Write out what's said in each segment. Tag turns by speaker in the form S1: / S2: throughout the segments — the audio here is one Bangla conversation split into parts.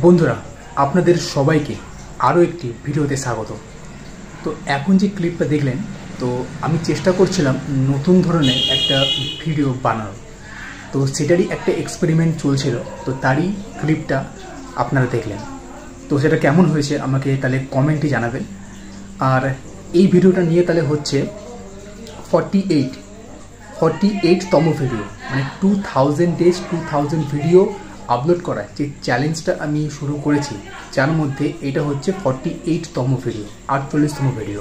S1: বন্ধুরা আপনাদের সবাইকে আরও একটি ভিডিওতে স্বাগত। তো এখন যে ক্লিপটা দেখলেন, তো আমি চেষ্টা করছিলাম নতুন ধরনের একটা ভিডিও বানানোর, তো সেটারই একটা এক্সপেরিমেন্ট চলছিল। তো তারই ক্লিপটা আপনারা দেখলেন। তো সেটা কেমন হয়েছে আমাকে তাহলে কমেন্টে জানাবেন। আর এই ভিডিওটা নিয়ে তাহলে হচ্ছে 48তম ভিডিও, মানে 2000 ডেজ 2000 ভিডিও আপলোড করার যে চ্যালেঞ্জটা আমি শুরু করেছি, যার মধ্যে এটা হচ্ছে 48তম ভিডিও, 48তম ভিডিও।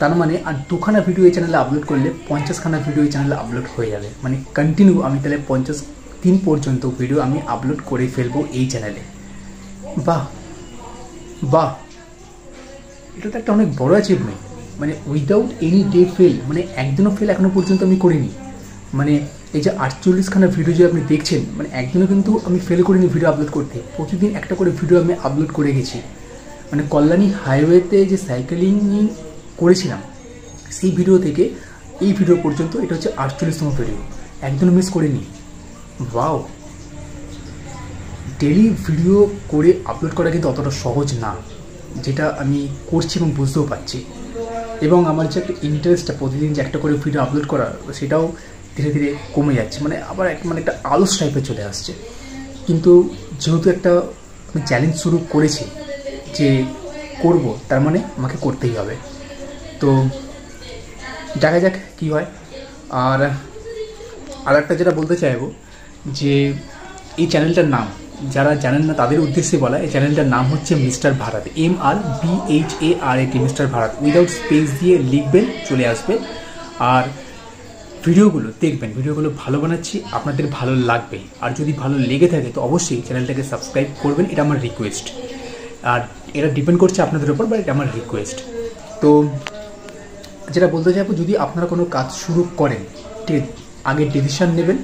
S1: তার মানে আর দুখানা ভিডিও এই চ্যানেলে আপলোড করলে 50খানা ভিডিও এই চ্যানেলে আপলোড হয়ে যাবে। মানে কন্টিনিউ আমি তাহলে 50 দিন পর্যন্ত ভিডিও আমি আপলোড করে ফেলবো এই চ্যানেলে। বাহ বাহ, এটা তো একটা অনেক বড় অ্যাচিভমেন্ট। মানে উইদাউট এনি ডে ফেল, মানে একদিনও ফেল এখনো পর্যন্ত আমি করিনি। মানে এই যে 48খানা ভিডিও যে আপনি দেখছেন, মানে একদিনও কিন্তু আমি ফেল করিনি ভিডিও আপলোড করতে। প্রতিদিন একটা করে ভিডিও আমি আপলোড করে গেছি। মানে কল্যাণী হাইওয়েতে যে সাইকেলিং করেছিলাম, সেই ভিডিও থেকে এই ভিডিও পর্যন্ত এটা হচ্ছে 48তম ভিডিও, একদিনও মিস করিনি। ওয়াও, ডেলি ভিডিও করে আপলোড করা কিন্তু অতটা সহজ না, যেটা আমি করছি এবং বুঝতেও পারছি। এবং আমার যে একটা ইন্টারেস্টটা প্রতিদিন যে একটা করে ভিডিও আপলোড করা, সেটাও ধীরে ধীরে কমে যাচ্ছে। মানে আবার একটা আলস টাইপের চলে আসছে। কিন্তু যেহেতু একটা আমি চ্যালেঞ্জ শুরু করেছি যে করব, তার মানে আমাকে করতেই হবে। তো দেখা যাক কী হয়। আর একটা যেটা বলতে চাইবো, যে এই চ্যানেলটার নাম যারা জানেন না তাদের উদ্দেশ্যে বলা, এই চ্যানেলটার নাম হচ্ছে mister Bharat, MRBHARAT, mister Bharat. Without space দিয়ে লিখবেন, চলে আসবে। আর ভিডিওগুলো দেখবেন, ভিডিওগুলো ভালো বানাচ্ছি, আপনাদের ভালো লাগবে। আর যদি ভালো লেগে থাকে তো অবশ্যই চ্যানেলটাকে সাবস্ক্রাইব করবেন, এটা আমার রিকোয়েস্ট। আর এটা ডিপেন্ড করছে আপনাদের উপর, বা এটা আমার রিকোয়েস্ট। তো যেটা বলতে চাইবো, যদি আপনারা কোনো কাজ শুরু করেন, ঠিক আগে ডিসিশন নেবেন,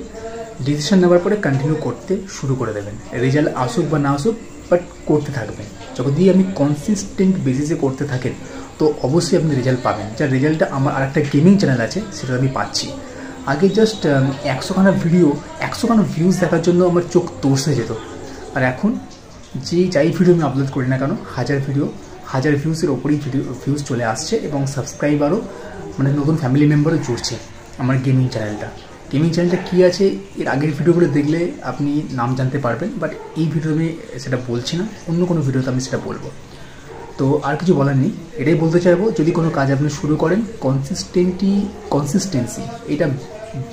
S1: ডিসিশন নেওয়ার পরে কন্টিনিউ করতে শুরু করে দেবেন। রেজাল্ট আসুক বা না আসুক, বাট করতে থাকবেন। যদি আপনি কনসিস্টেন্ট বেসিসে করতে থাকেন তো অবশ্যই আপনি রেজাল্ট পাবেন। যার রেজাল্টটা আমার আর একটা গেমিং চ্যানেল আছে, সেটা আমি পাচ্ছি। আগে জাস্ট 100খানা ভিডিও, 100খানা ভিউজ দেখার জন্য আমার চোখ তর্সে যেত। আর এখন যাই ভিডিও আমি আপলোড করি না কেন, 1000 ভিউজের ওপরেই ভিউজ চলে আসছে, এবং সাবস্ক্রাইবারও, মানে নতুন ফ্যামিলি মেম্বারও জুড়ছে আমার গেমিং চ্যানেলটা কী আছে, এর আগের ভিডিওগুলো দেখলে আপনি নাম জানতে পারবেন। বাট এই ভিডিও আমি সেটা বলছি না, অন্য কোনো ভিডিওতে আমি সেটা বলবো। তো আর কিছু বলার নেই, এটাই বলতে চাইবো, যদি কোনো কাজ আপনি শুরু করেন, কনসিস্টেন্সি এটা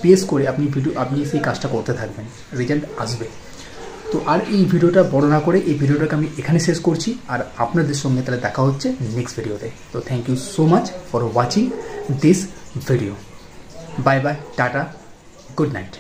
S1: বেস করে আপনি সেই কাজটা করতে থাকবেন, রেজাল্ট আসবে। তো আর এই ভিডিওটা বড় না করে এই ভিডিওটাকে আমি এখানে শেষ করছি। আর আপনাদের সঙ্গে তাহলে দেখা হচ্ছে নেক্সট ভিডিওতে। তো thank you so much for watching this video. Bye bye, tata, good night.